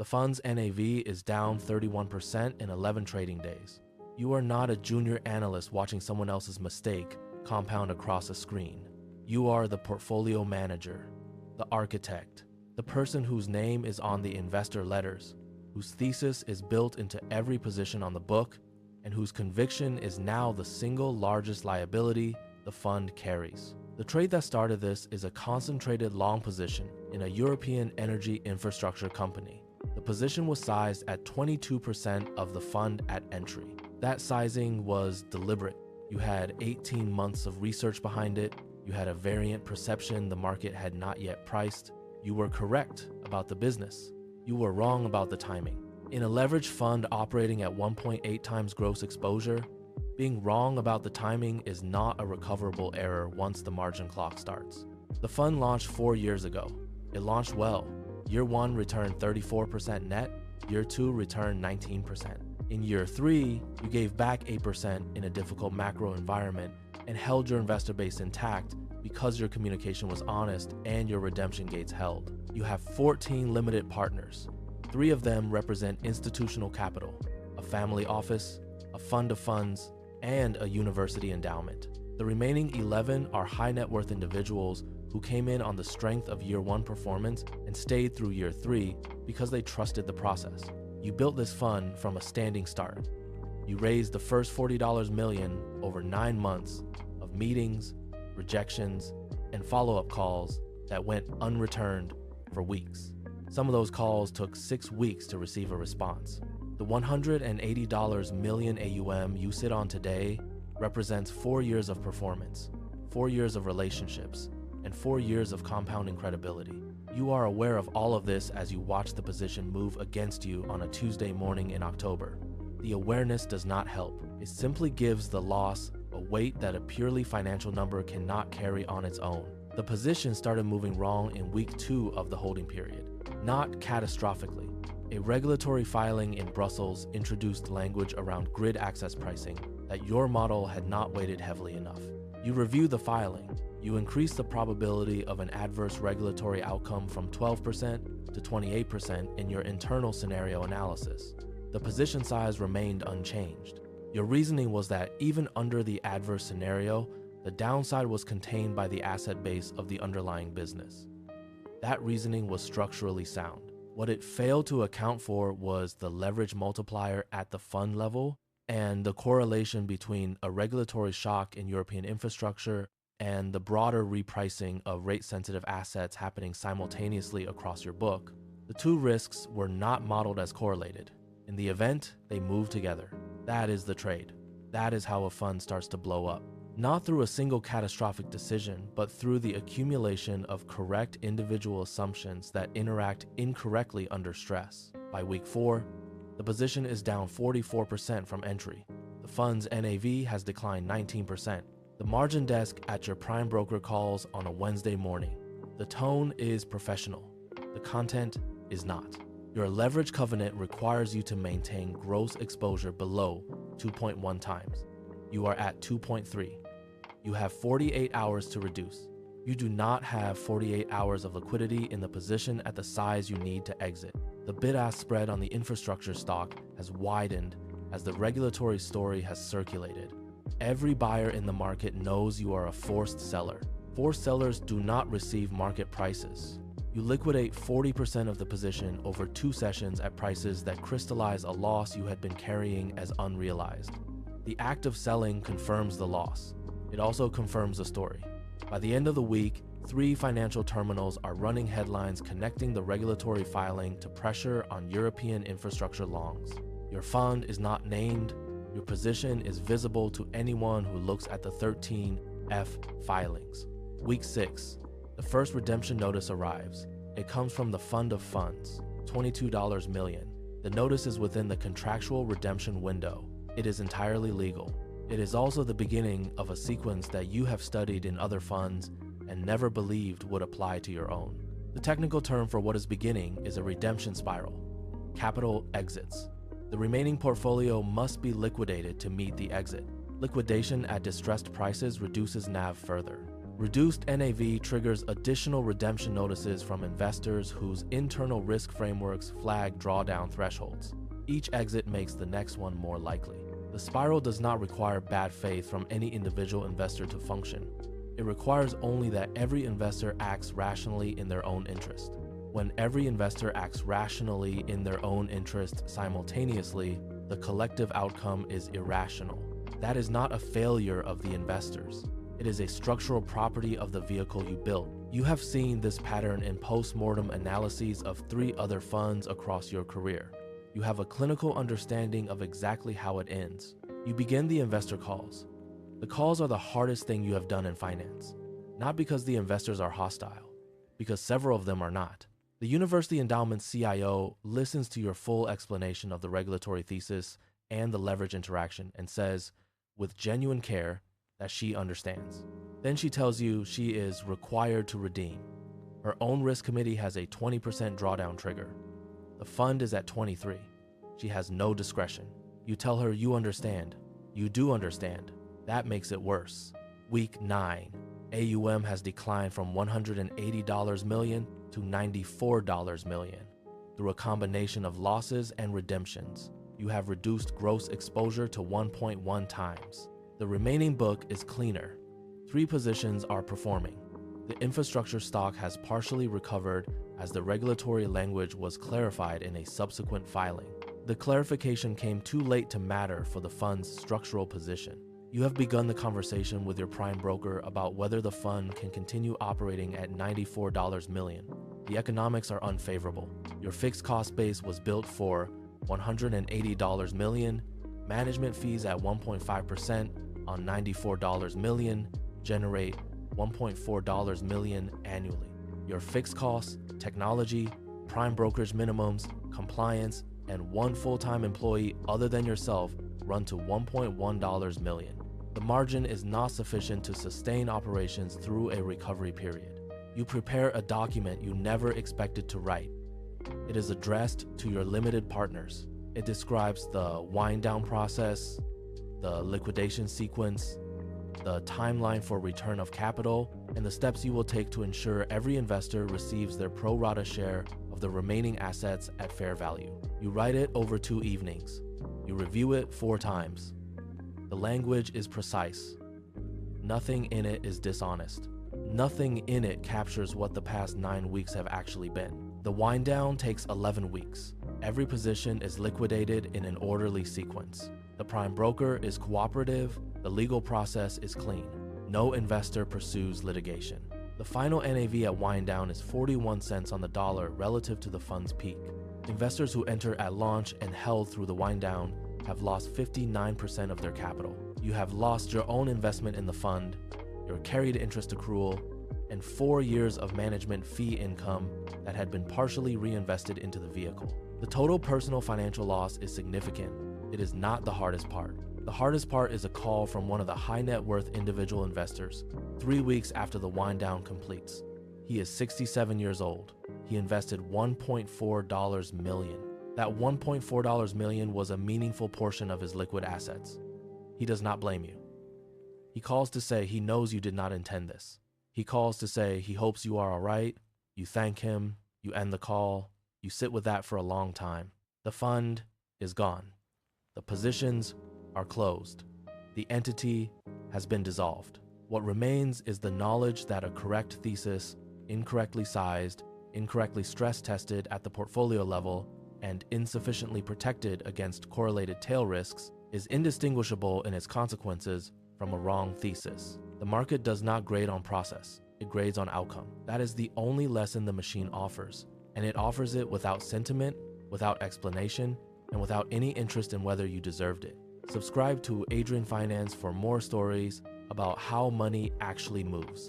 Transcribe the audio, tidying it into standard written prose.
The fund's NAV is down 31% in 11 trading days. You are not a junior analyst watching someone else's mistake compound across a screen. You are the portfolio manager, the architect, the person whose name is on the investor letters, whose thesis is built into every position on the book, and whose conviction is now the single largest liability the fund carries. The trade that started this is a concentrated long position in a European energy infrastructure company. The position was sized at 22% of the fund at entry. That sizing was deliberate. You had 18 months of research behind it. You had a variant perception the market had not yet priced. You were correct about the business. You were wrong about the timing. In a leveraged fund operating at 1.8 times gross exposure, being wrong about the timing is not a recoverable error once the margin clock starts. The fund launched 4 years ago. It launched well. Year 1 returned 34% net. Year 2 returned 19%. In year 3, you gave back 8% in a difficult macro environment and held your investor base intact because your communication was honest and your redemption gates held. You have 14 limited partners. 3 of them represent institutional capital, a family office, a fund of funds, and a university endowment. The remaining 11 are high net worth individuals who came in on the strength of year 1 performance and stayed through year 3 because they trusted the process. You built this fund from a standing start. You raised the first $40 million over 9 months of meetings, rejections, and follow-up calls that went unreturned for weeks. Some of those calls took 6 weeks to receive a response. The $180 million AUM you sit on today represents 4 years of performance, 4 years of relationships, and 4 years of compounding credibility. You are aware of all of this as you watch the position move against you on a Tuesday morning in October. The awareness does not help. It simply gives the loss a weight that a purely financial number cannot carry on its own. The position started moving wrong in week 2 of the holding period, not catastrophically. A regulatory filing in Brussels introduced language around grid access pricing that your model had not weighted heavily enough. You review the filing. You increase the probability of an adverse regulatory outcome from 12% to 28% in your internal scenario analysis. The position size remained unchanged. Your reasoning was that even under the adverse scenario, the downside was contained by the asset base of the underlying business. That reasoning was structurally sound. What it failed to account for was the leverage multiplier at the fund level and the correlation between a regulatory shock in European infrastructure and the broader repricing of rate-sensitive assets happening simultaneously across your book. The 2 risks were not modeled as correlated. In the event, they move together. That is the trade. That is how a fund starts to blow up. Not through a single catastrophic decision, but through the accumulation of correct individual assumptions that interact incorrectly under stress. By week 4, the position is down 44% from entry. The fund's NAV has declined 19%. The margin desk at your prime broker calls on a Wednesday morning. The tone is professional. The content is not. Your leverage covenant requires you to maintain gross exposure below 2.1 times. You are at 2.3. You have 48 hours to reduce. You do not have 48 hours of liquidity in the position at the size you need to exit. The bid-ask spread on the infrastructure stock has widened as the regulatory story has circulated. Every buyer in the market knows you are a forced seller. Forced sellers do not receive market prices. You liquidate 40% of the position over 2 sessions at prices that crystallize a loss you had been carrying as unrealized. The act of selling confirms the loss. It also confirms the story. By the end of the week, 3 financial terminals are running headlines connecting the regulatory filing to pressure on European infrastructure longs. Your fund is not named. Your position is visible to anyone who looks at the 13 F filings. Week 6, the first redemption notice arrives. It comes from the fund of funds, $22 million. The notice is within the contractual redemption window. It is entirely legal. It is also the beginning of a sequence that you have studied in other funds and never believed would apply to your own. The technical term for what is beginning is a redemption spiral. Capital exits. The remaining portfolio must be liquidated to meet the exit. Liquidation at distressed prices reduces NAV further. Reduced NAV triggers additional redemption notices from investors whose internal risk frameworks flag drawdown thresholds. Each exit makes the next one more likely. The spiral does not require bad faith from any individual investor to function. It requires only that every investor acts rationally in their own interest. When every investor acts rationally in their own interest simultaneously, the collective outcome is irrational. That is not a failure of the investors. It is a structural property of the vehicle you built. You have seen this pattern in post-mortem analyses of 3 other funds across your career. You have a clinical understanding of exactly how it ends. You begin the investor calls. The calls are the hardest thing you have done in finance, not because the investors are hostile, because several of them are not. The university endowment CIO listens to your full explanation of the regulatory thesis and the leverage interaction and says, with genuine care, that she understands. Then she tells you she is required to redeem. Her own risk committee has a 20% drawdown trigger. The fund is at 23. She has no discretion. You tell her you understand. You do understand. That makes it worse. Week 9, AUM has declined from $180 million to $94 million. Through a combination of losses and redemptions, you have reduced gross exposure to 1.1 times. The remaining book is cleaner. 3 positions are performing. The infrastructure stock has partially recovered as the regulatory language was clarified in a subsequent filing. The clarification came too late to matter for the fund's structural position. You have begun the conversation with your prime broker about whether the fund can continue operating at $94 million. The economics are unfavorable. Your fixed cost base was built for $180 million. Management fees at 1.5% on $94 million generate $1.4 million annually. Your fixed costs, technology, prime brokerage minimums, compliance, and 1 full-time employee other than yourself run to $1.1 million. The margin is not sufficient to sustain operations through a recovery period. You prepare a document you never expected to write. It is addressed to your limited partners. It describes the wind down process, the liquidation sequence, the timeline for return of capital, and the steps you will take to ensure every investor receives their pro rata share of the remaining assets at fair value. You write it over 2 evenings. You review it 4 times. The language is precise. Nothing in it is dishonest. Nothing in it captures what the past 9 weeks have actually been. The wind down takes 11 weeks. Every position is liquidated in an orderly sequence. The prime broker is cooperative. The legal process is clean. No investor pursues litigation. The final NAV at wind down is 41 cents on the dollar relative to the fund's peak. Investors who enter at launch and held through the wind down have lost 59% of their capital. You have lost your own investment in the fund, your carried interest accrual, and 4 years of management fee income that had been partially reinvested into the vehicle. The total personal financial loss is significant. It is not the hardest part. The hardest part is a call from one of the high net worth individual investors 3 weeks after the wind down completes. He is 67 years old. He invested $1.4 million. That $1.4 million was a meaningful portion of his liquid assets. He does not blame you. He calls to say he knows you did not intend this. He calls to say he hopes you are all right. You thank him. You end the call. You sit with that for a long time. The fund is gone. The positions are closed. The entity has been dissolved. What remains is the knowledge that a correct thesis, incorrectly sized, incorrectly stress tested at the portfolio level, and insufficiently protected against correlated tail risks is indistinguishable in its consequences from a wrong thesis. The market does not grade on process, it grades on outcome. That is the only lesson the machine offers, and it offers it without sentiment, without explanation, and without any interest in whether you deserved it. Subscribe to Adrian Finance for more stories about how money actually moves.